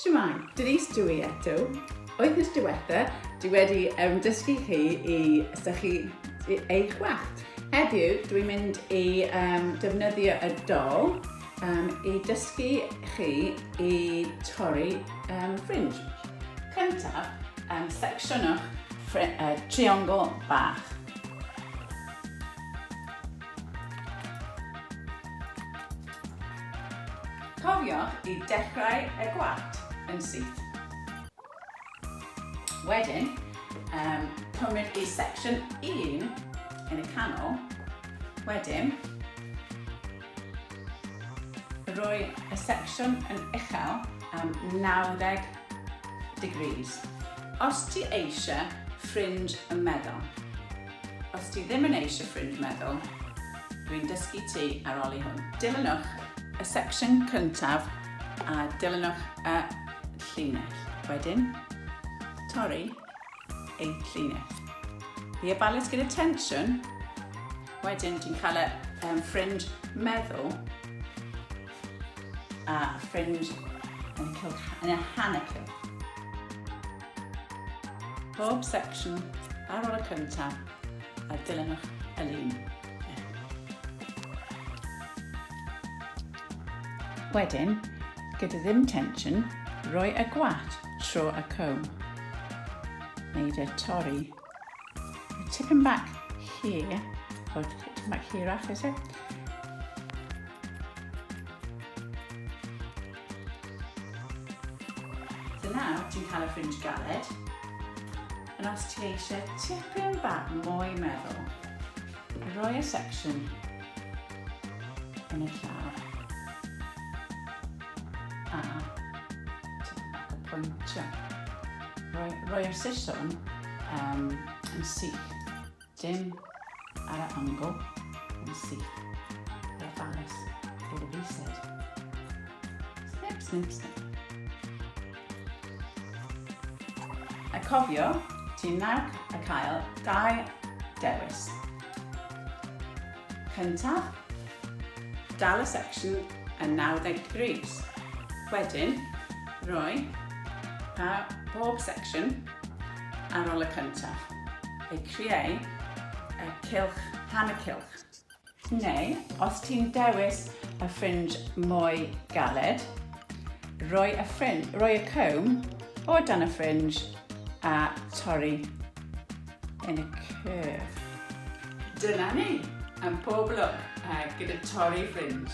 Shwmae, Denise dwi eto. Wythnos diwetha, dwi wedi dysgu chi i sychu eich gwallt. Heddiw, dwi'n mynd i defnyddio y dol i dysgu chi i torri ffrinj. Cyntaf, secsiynwch triongl bach. Cofiwch i dechrau y gwallt yn syth. Wedyn, cymryd i section 1 yn y canol. Wedyn, rhoi y section yn uchel am 90 degrees. Os ti eisiau ffrinj y meddwl. Os ti ddim yn eisiau ffrinj meddwl, dwi'n dysgu ti ar ôl i hwn. Dilynwch y section cyntaf a dilynwch y llinell. Wedyn, torri ei llinell. Fi ofalus gyda tensiwn. Wedyn, ti'n cael y ffrinj meddwl a ffrinj yn y hanner cylch. Pob section ar ôl y cyntaf a dilynwch y lun. Wedyn, gyda ddim tensiwn, rhoi y gwallt trwy y comb. Neud y torri. Tipping back here, or tipping back here off, is it? So now, ti'n cael y ffrinj galed. And os ti eisiau tipping back mwy meddwl, rhoi y section yn y llaw. A tipping back y pwyntio. Rhoi y siswrn yn syth, dim ar y angl, yn syth. Yr ofalus, gyda fi syd. Snip, snip, snip. A cofio, ti'n nawr y cael 2 dewis. Cyntaf, dal y section yn 90 degrees. Wedyn, rhoi bob section ar ôl y cyntaf. Ei creu y cylch, hanner cylch. Neu, os ti'n dewis y ffrinj mwy galed, rhoi y comb o dan y ffrinj a torri yn y curve. Dyna ni, yn pob lwc gyda torri ffrinj.